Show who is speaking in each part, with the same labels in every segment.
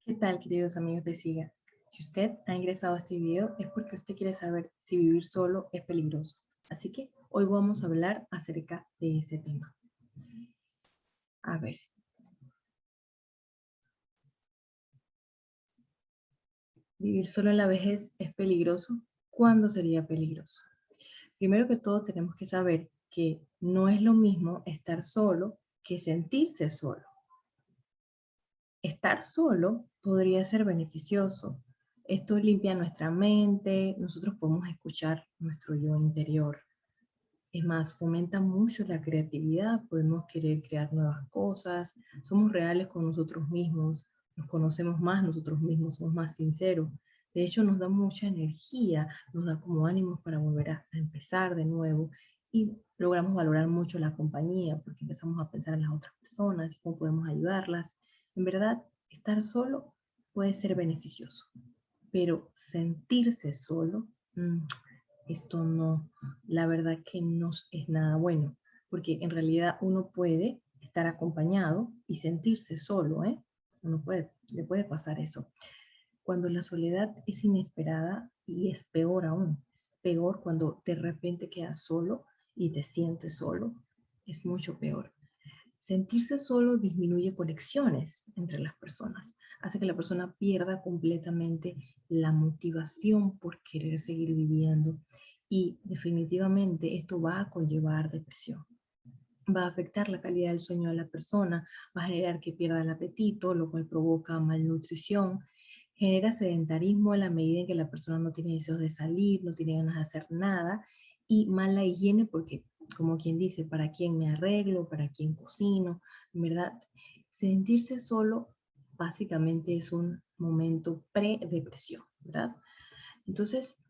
Speaker 1: ¿Qué tal, queridos amigos de SIGA? Si usted ha ingresado a este video es porque usted quiere saber si vivir solo es peligroso. Así que hoy vamos a hablar acerca de este tema. A ver, ¿vivir solo en la vejez es peligroso? ¿Cuándo sería peligroso? Primero que todo tenemos que saber que no es lo mismo estar solo que sentirse solo. Estar solo podría ser beneficioso. Esto limpia nuestra mente, nosotros podemos escuchar nuestro yo interior. Es más, fomenta mucho la creatividad, podemos querer crear nuevas cosas, somos reales con nosotros mismos, nos conocemos más nosotros mismos, somos más sinceros. De hecho, nos da mucha energía, nos da como ánimos para volver a empezar de nuevo y logramos valorar mucho la compañía porque empezamos a pensar en las otras personas y cómo podemos ayudarlas. En verdad, estar solo puede ser beneficioso, pero sentirse solo, esto no, la verdad que no es nada bueno, porque en realidad uno puede estar acompañado y sentirse solo, ¿eh? Le puede pasar eso. Cuando la soledad es inesperada y es peor aún, es peor cuando de repente quedas solo y te sientes solo, es mucho peor. Sentirse solo disminuye conexiones entre las personas, hace que la persona pierda completamente la motivación por querer seguir viviendo y definitivamente esto va a conllevar depresión. Va a afectar la calidad del sueño de la persona, va a generar que pierda el apetito, lo cual provoca malnutrición, genera sedentarismo en la medida en que la persona no tiene deseos de salir, no tiene ganas de hacer nada, y mala higiene porque, como quien dice, ¿para quién me arreglo? ¿Para quién cocino? En verdad, sentirse solo básicamente es un momento pre-depresión, ¿verdad? Entonces,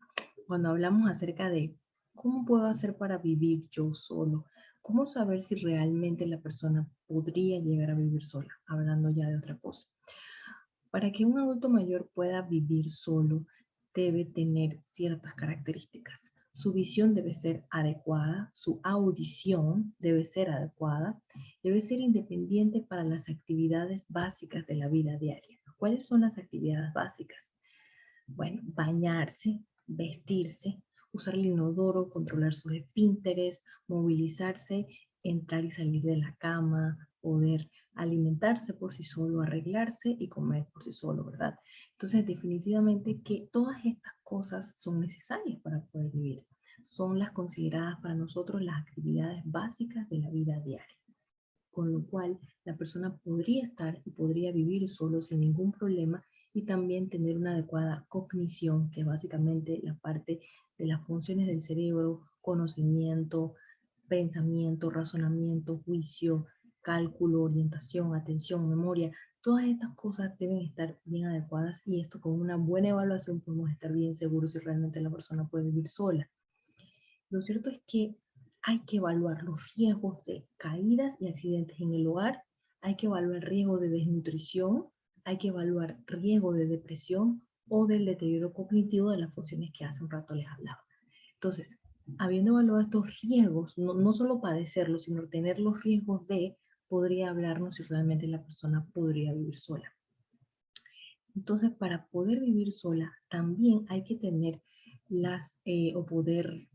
Speaker 1: cuando hablamos acerca de cómo puedo hacer para vivir yo solo, cómo saber si realmente la persona podría llegar a vivir sola, hablando ya de otra cosa. Para que un adulto mayor pueda vivir solo, debe tener ciertas características. Su visión debe ser adecuada, su audición debe ser adecuada, debe ser independiente para las actividades básicas de la vida diaria. ¿Cuáles son las actividades básicas? Bueno, bañarse, vestirse, usar el inodoro, controlar sus esfínteres, movilizarse, entrar y salir de la cama, poder alimentarse por sí solo, arreglarse y comer por sí solo, ¿verdad? Entonces, definitivamente que todas estas cosas son necesarias para poder vivir. Son las consideradas para nosotros las actividades básicas de la vida diaria. Con lo cual, la persona podría estar y podría vivir solo sin ningún problema y también tener una adecuada cognición, que es básicamente la parte de las funciones del cerebro, conocimiento, pensamiento, razonamiento, juicio, cálculo, orientación, atención, memoria. Todas estas cosas deben estar bien adecuadas y esto con una buena evaluación podemos estar bien seguros si realmente la persona puede vivir sola. Lo cierto es que hay que evaluar los riesgos de caídas y accidentes en el hogar, hay que evaluar el riesgo de desnutrición, hay que evaluar riesgo de depresión o del deterioro cognitivo de las funciones que hace un rato les hablaba. Entonces, habiendo evaluado estos riesgos, no solo padecerlos, sino tener los riesgos de, podría hablarnos si realmente la persona podría vivir sola. Entonces, para poder vivir sola, también hay que tener o poder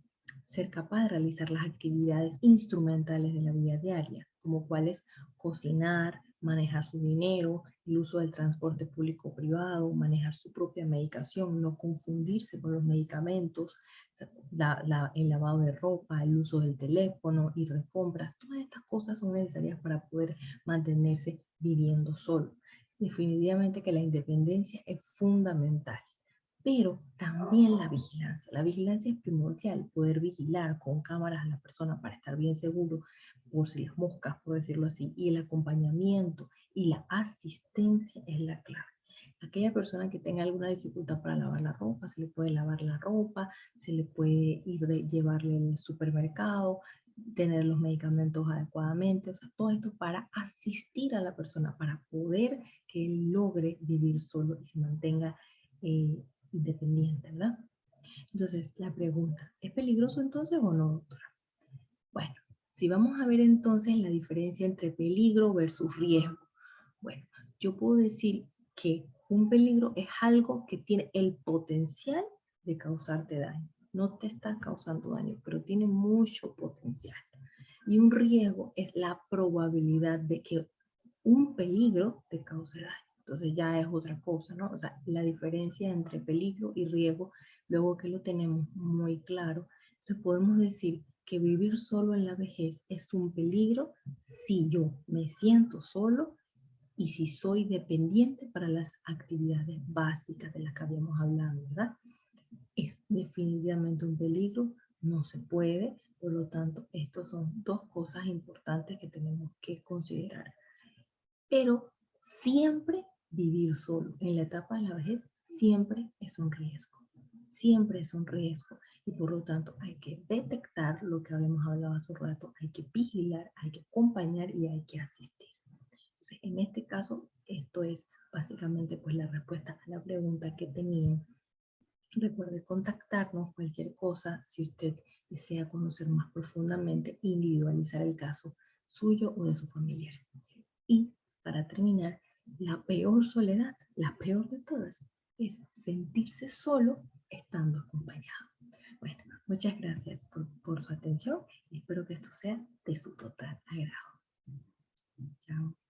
Speaker 1: ser capaz de realizar las actividades instrumentales de la vida diaria, como cuáles cocinar, manejar su dinero, el uso del transporte público o privado, manejar su propia medicación, no confundirse con los medicamentos, el lavado de ropa, el uso del teléfono, ir de compras. Todas estas cosas son necesarias para poder mantenerse viviendo solo. Definitivamente que la independencia es fundamental, pero también la vigilancia. La vigilancia es primordial, poder vigilar con cámaras a la persona para estar bien seguro por si las moscas, por decirlo así, y el acompañamiento y la asistencia es la clave. Aquella persona que tenga alguna dificultad para lavar la ropa, se le puede lavar la ropa, se le puede llevarle al supermercado, tener los medicamentos adecuadamente, o sea, todo esto para asistir a la persona, para poder que él logre vivir solo y se mantenga independiente, ¿verdad? Entonces, la pregunta, ¿es peligroso entonces o no, doctora? Bueno, si vamos a ver entonces la diferencia entre peligro versus riesgo. Bueno, yo puedo decir que Un peligro es algo que tiene el potencial de causarte daño. No te está causando daño, pero tiene mucho potencial. Y un riesgo es la probabilidad de que un peligro te cause daño. Entonces ya es otra cosa, ¿no? O sea, la diferencia entre peligro y riesgo, luego que lo tenemos muy claro, entonces podemos decir que vivir solo en la vejez es un peligro si yo me siento solo y si soy dependiente para las actividades básicas de las que habíamos hablado, ¿verdad? Es definitivamente un peligro, no se puede, por lo tanto, estas son dos cosas importantes que tenemos que considerar. Pero siempre vivir solo en la etapa de la vejez siempre es un riesgo, siempre es un riesgo. Y por lo tanto hay que detectar lo que habíamos hablado hace un rato, hay que vigilar, hay que acompañar y hay que asistir. Entonces, en este caso, esto es básicamente pues la respuesta a la pregunta que tenían. Recuerde contactarnos cualquier cosa si usted desea conocer más profundamente e individualizar el caso suyo o de su familiar. Y para terminar, la peor soledad, la peor de todas, es sentirse solo estando acompañado. Bueno, muchas gracias por su atención y espero que esto sea de su total agrado. Chao.